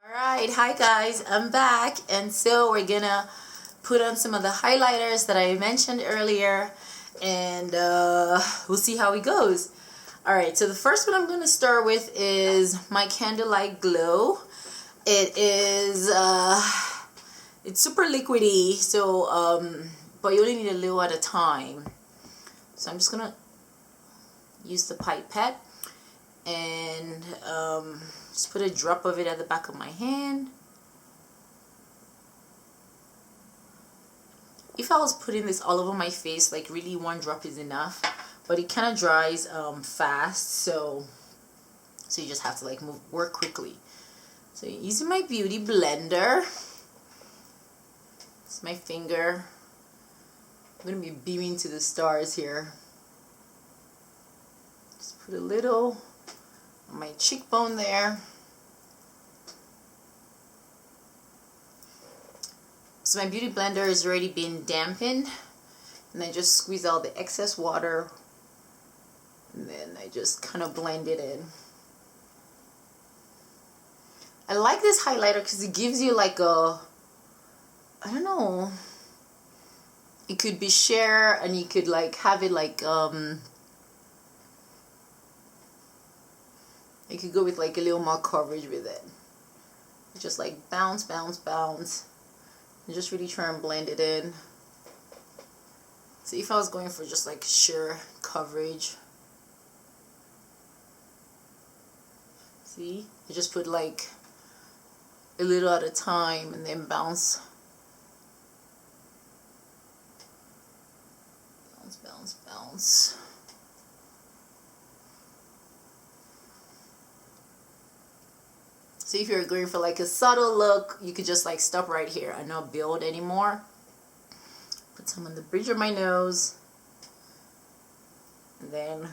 Alright, hi guys, I'm back, and so we're gonna put on some of the highlighters that I mentioned earlier, and we'll see how it goes. Alright, so the first one I'm gonna start with is my Candlelight Glow. It is it's super liquidy, so but you only need a little at a time. So I'm just gonna use the pipette and just put a drop of it at the back of my hand. If I was putting this all over my face, like really one drop is enough, but it kind of dries fast, so you just have to like work quickly. So using my beauty blender, it's my finger. I'm gonna be beaming to the stars here. Just put a little on my cheekbone there. So my beauty blender has already been dampened, and I just squeeze out the excess water, and then I just kind of blend it in. I like this highlighter because it gives you like a, I don't know, it could be sheer, and you could like have it like you could go with like a little more coverage with it. Just like bounce, bounce, bounce, and just really try and blend it in. So if I was going for just like sheer coverage, see, I just put like a little at a time and then bounce, bounce, bounce, bounce. So if you're going for like a subtle look, you could just like stop right here and not build anymore. Put some on the bridge of my nose, and then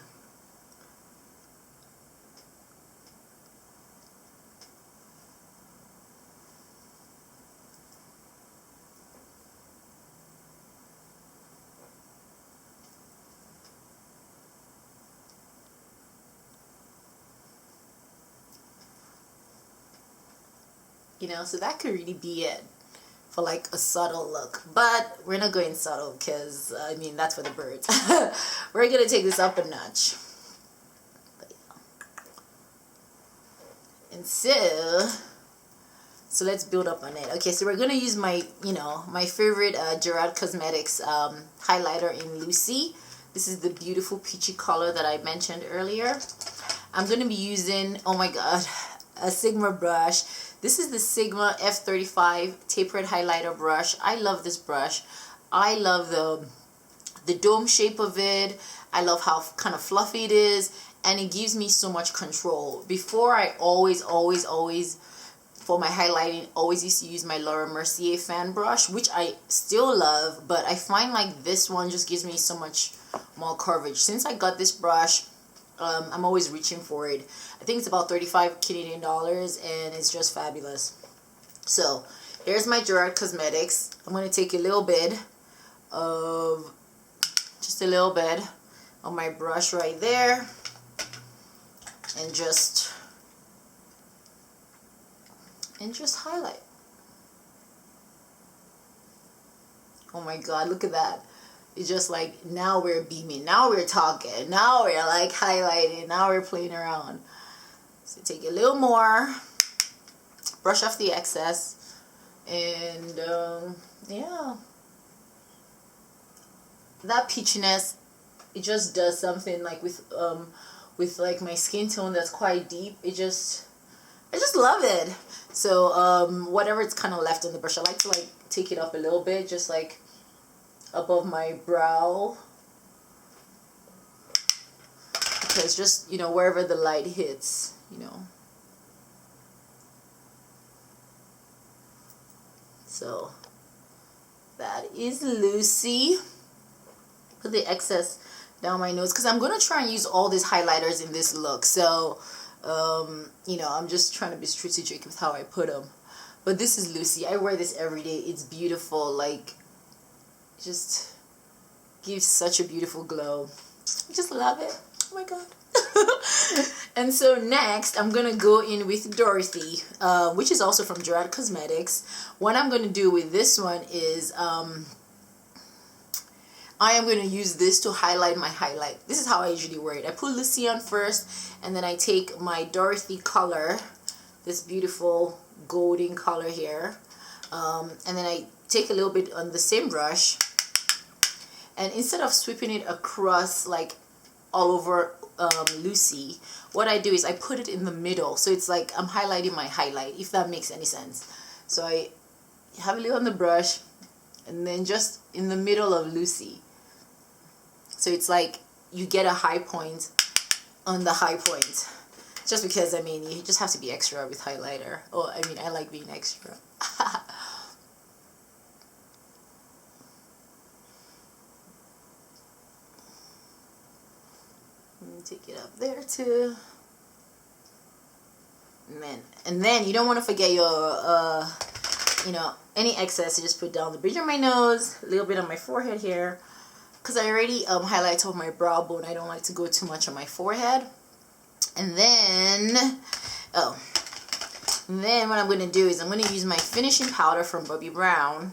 so that could really be it for like a subtle look, but we're not going subtle because I mean that's for the birds. We're gonna take this up a notch. But, yeah. And so let's build up on it. Okay, so we're gonna use my my favorite Gerard Cosmetics highlighter in Lucy. This is the beautiful peachy color that I mentioned earlier. I'm gonna be using, oh my god, a Sigma brush. This is the Sigma F35 tapered highlighter brush. I love this brush. I love the dome shape of it. I love how kind of fluffy it is, and it gives me so much control. Before, I always for my highlighting always used to use my Laura Mercier fan brush, which I still love, but I find like this one just gives me so much more coverage. Since I got this brush, I'm always reaching for it. I think it's about 35 Canadian dollars, and it's just fabulous. So here's my Gerard Cosmetics. I'm going to take a little bit of, just a little bit on my brush right there, and just highlight. Oh my god, look at that. It's just like, now we're beaming, now we're talking, now we're like highlighting, now we're playing around. So take a little more, brush off the excess, and yeah, that peachiness, it just does something like with like my skin tone that's quite deep. I just love it. So whatever it's kind of left on the brush, I like to like take it up a little bit, just like above my brow, because just wherever the light hits, so that is Lucy. Put the excess down my nose because I'm gonna try and use all these highlighters in this look, so I'm just trying to be strategic with how I put them. But this is Lucy. I wear this every day. It's beautiful. Like, just gives such a beautiful glow. I just love it. Oh my god. And so next I'm gonna go in with Dorothy, which is also from Gerard Cosmetics. What I'm gonna do with this one is I am going to use this to highlight my highlight. This is how I usually wear it. I put Lucy on first, and then I take my Dorothy color, this beautiful golden color here, and then I take a little bit on the same brush, and instead of sweeping it across like all over Lucy, what I do is I put it in the middle, so it's like I'm highlighting my highlight, if that makes any sense. So I have a little on the brush, and then just in the middle of Lucy. So it's like you get a high point on the high point. Just because, I mean, you just have to be extra with highlighter. Oh, I mean, I like being extra. Take it up there too. And then you don't want to forget your, you know, any excess. You just put down the bridge of my nose, a little bit on my forehead here. Because I already highlight top of my brow bone. I don't like to go too much on my forehead. And then, what I'm going to do is I'm going to use my finishing powder from Bobbi Brown.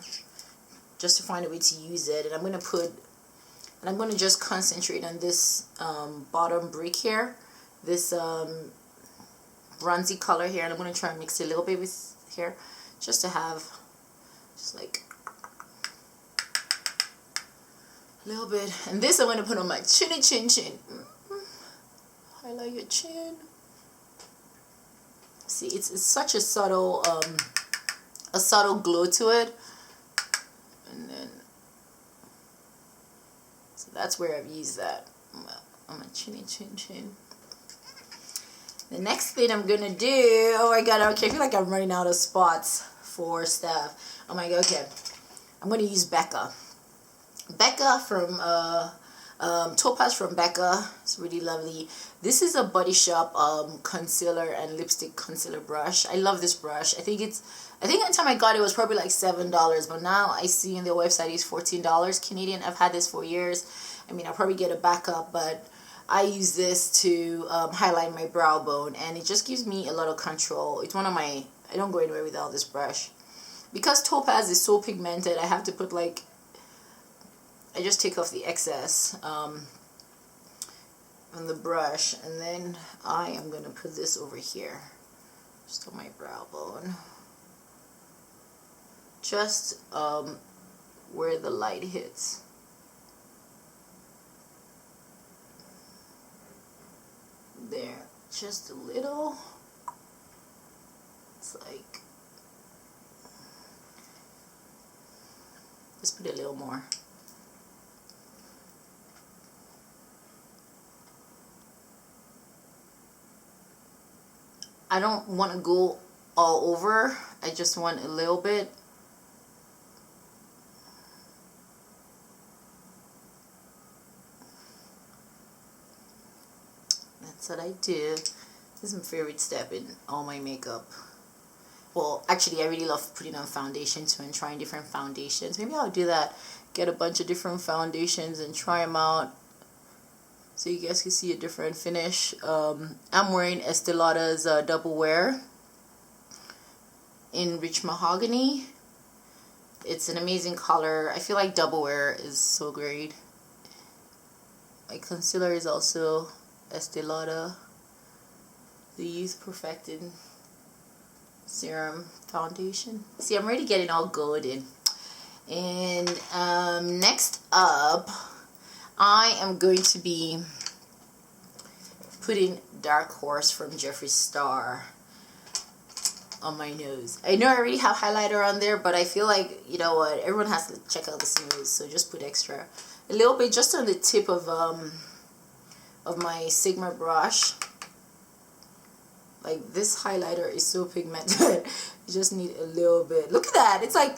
Just to find a way to use it. And I'm going to just concentrate on this bottom brick here. This bronzy color here. And I'm going to try and mix it a little bit with here. Just to have, just like, a little bit. And this I'm going to put on my chinny chin chin. Highlight your chin. See, it's such a subtle glow to it. And then, so that's where I've used that on my chinny chin chin. The next thing I'm gonna do, oh my god, okay, I feel like I'm running out of spots for stuff. Oh my god, okay, I'm gonna use Becca from Topaz from Becca. It's really lovely. This is a Body Shop concealer and lipstick concealer brush. I love this brush. I think at the time I got it was probably like $7, but now I see on their website it's $14 Canadian. I've had this for years. I mean, I'll probably get a backup, but I use this to highlight my brow bone, and it just gives me a lot of control. It's one of my, I don't go anywhere without this brush. Because Topaz is so pigmented, I have to put like, I just take off the excess on the brush, and then I am going to put this over here, just on my brow bone. Just where the light hits. There, just a little. It's like, just put a little more. I don't want to go all over. I just want a little bit. That's what I do. This is my favorite step in all my makeup. Well, actually, I really love putting on foundation too and trying different foundations. Maybe I'll do that. Get a bunch of different foundations and try them out, so you guys can see a different finish. I'm wearing Estee Lauder's Double Wear in Rich Mahogany. It's an amazing color. I feel like Double Wear is so great. My concealer is also Estee Lauder, the Youth Perfected Serum Foundation. See, I'm already getting all golden. And next up, I am going to be putting Dark Horse from Jeffree Star on my nose. I know I already have highlighter on there, but I feel like, you know what, everyone has to check out this nose, so just put extra. A little bit just on the tip of my Sigma brush. Like, this highlighter is so pigmented. You just need a little bit. Look at that. It's like,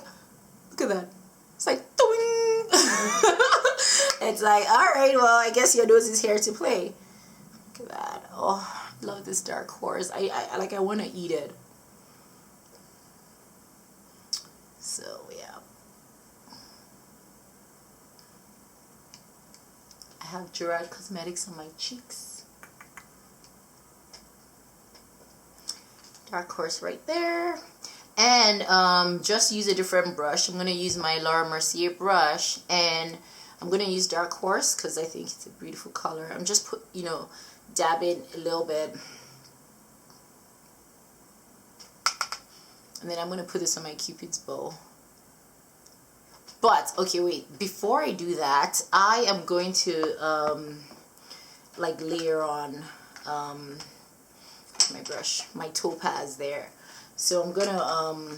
look at that. It's like, doing. It's like, alright, well, I guess your nose is here to play. Look at that. Oh, I love this Dark Horse. I want to eat it. So, yeah. I have Gerard Cosmetics on my cheeks. Dark horse right there. And just use a different brush. I'm going to use my Laura Mercier brush, and I'm going to use dark horse because I think it's a beautiful color. I'm just dabbing a little bit. And then I'm going to put this on my Cupid's bow. But, okay, wait. Before I do that, I am going to, like, layer on my brush, my Topaz there. So I'm going to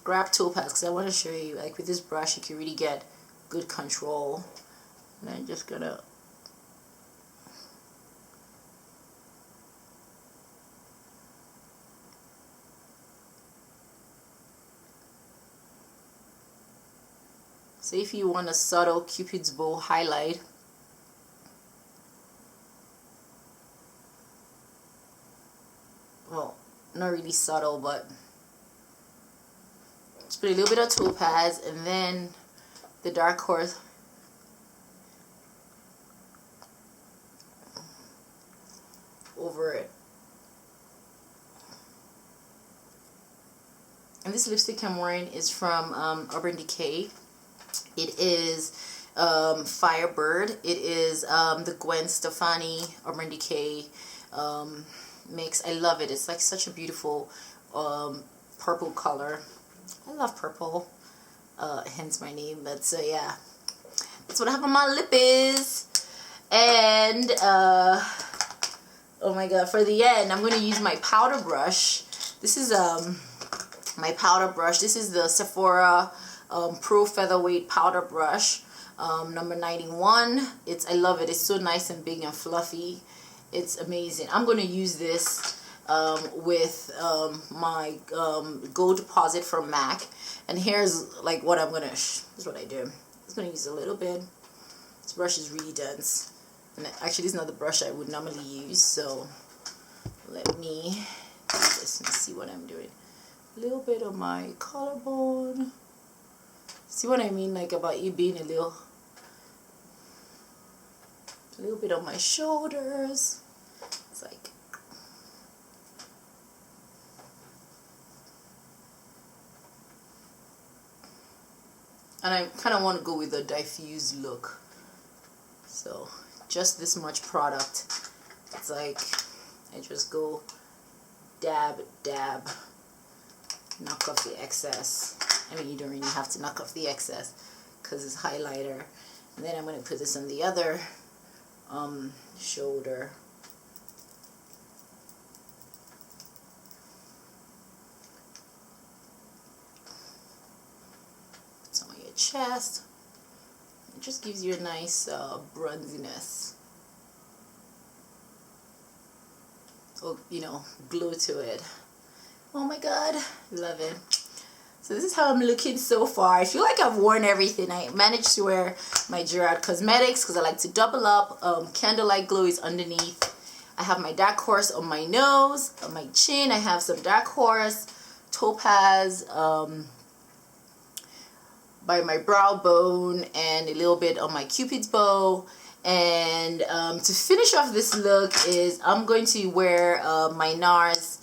grab Topaz because I want to show you, like, with this brush, you can really get good control. And I'm just going to... So if you want a subtle Cupid's bow highlight, well, not really subtle, but just put a little bit of Topaz and then the dark horse over it. And this lipstick I'm wearing is from Urban Decay. It is Firebird. It is the Gwen Stefani Urban Decay mix. I love it. It's like such a beautiful purple color. I love purple, hence my name. But so yeah, that's what I have on my lips. And oh my god, for the end I'm going to use my powder brush. This is my powder brush. This is the Sephora Pro Featherweight powder brush, number 91. I love it. It's so nice and big and fluffy. It's amazing. I'm going to use this with my gold deposit from MAC. And here's like what I'm going to, this is what I do. I'm just going to use a little bit. This brush is really dense. And actually this is not the brush I would normally use. So let me do this and see what I'm doing. A little bit of my collarbone. See what I mean, like about you being a little bit on my shoulders. It's like, and I kind of want to go with a diffuse look. So just this much product. It's like I just go dab, dab, knock off the excess. I mean, you don't really have to knock off the excess because it's highlighter. And then I'm going to put this on the other shoulder. Put some on your chest. It just gives you a nice bronziness. Or, glow to it. Oh my god, love it. So this is how I'm looking so far. I feel like I've worn everything. I managed to wear my Gerard Cosmetics because I like to double up. Candlelight Glow is underneath. I have my dark horse on my nose, on my chin. I have some dark horse, Topaz by my brow bone, and a little bit on my Cupid's bow. And to finish off this look is I'm going to wear my NARS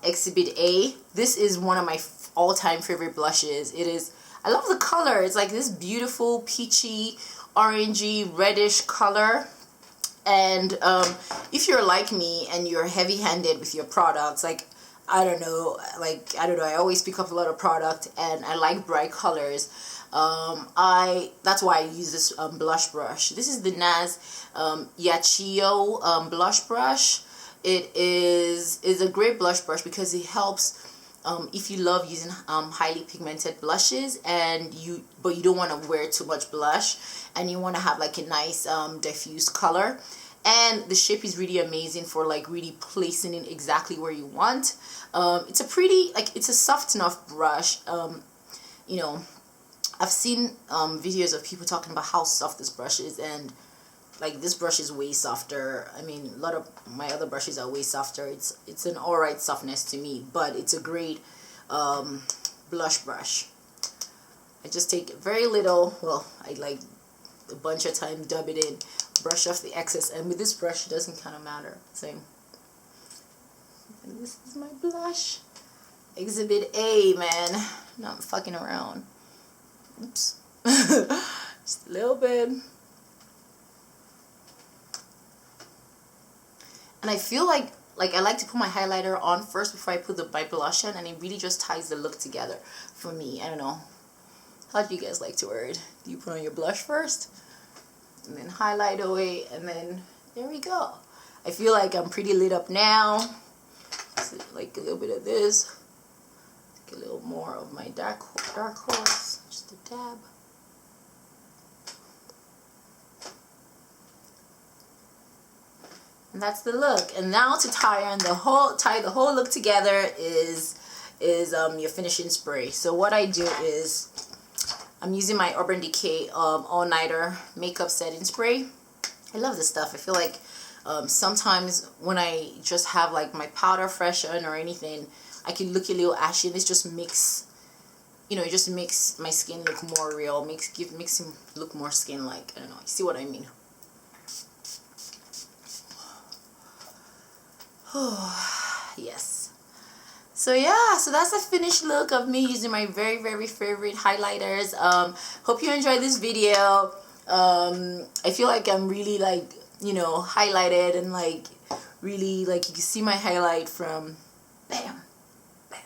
Exhibit A. This is one of my all-time favorite blushes. It is, I love the color. It's like this beautiful peachy, orangey, reddish color. And if you're like me and you're heavy-handed with your products, like I don't know, I always pick up a lot of product and I like bright colors. That's why I use this blush brush. This is the NARS Yachio blush brush. It is a great blush brush because it helps if you love using highly pigmented blushes but you don't want to wear too much blush and you want to have like a nice diffuse color. And the shape is really amazing for like really placing it exactly where you want. It's a pretty, like, it's a soft enough brush. You know, I've seen videos of people talking about how soft this brush is, and like this brush is way softer. I mean, a lot of my other brushes are way softer. It's an alright softness to me, but it's a great blush brush. I just take very little, well, I like a bunch of time, dub it in, brush off the excess, and with this brush it doesn't kind of matter. Same. And this is my blush. Exhibit A, man. Not fucking around. Oops. Just a little bit. And I feel like I like to put my highlighter on first before I put my blush on, and it really just ties the look together for me. I don't know. How do you guys like to wear it? Do you put on your blush first? And then highlight away, and then there we go. I feel like I'm pretty lit up now. So like a little bit of this. Take a little more of my dark horse. Just a dab. And that's the look. And now to tie the whole look together is your finishing spray. So what I do is I'm using my Urban Decay All Nighter Makeup Setting Spray. I love this stuff. I feel like sometimes when I just have like my powder fresh on or anything, I can look a little ashy, and this just makes, you know, it just makes my skin look more real, makes him look more skin-like. I don't know, you see what I mean? Yes. So yeah, so that's the finished look of me using my very, very favorite highlighters. Hope you enjoyed this video. I feel like I'm really like, you know, highlighted, and like really like you can see my highlight from bam, bam.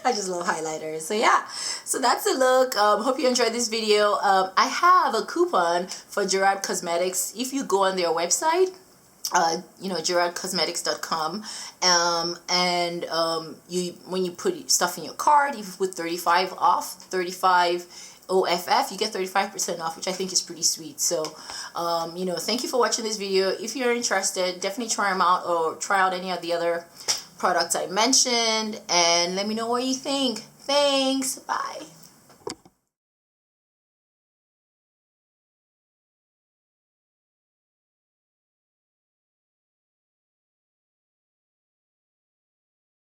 I just love highlighters. So yeah, so that's the look. Hope you enjoyed this video. I have a coupon for Gerard Cosmetics. If you go on their website, you know, gerardcosmetics.com, and when you put stuff in your card, if you put 35 OFF, you get 35% off, which I think is pretty sweet. So you know, thank you for watching this video. If you're interested, definitely try them out, or try out any of the other products I mentioned, and let me know what you think. Thanks, bye.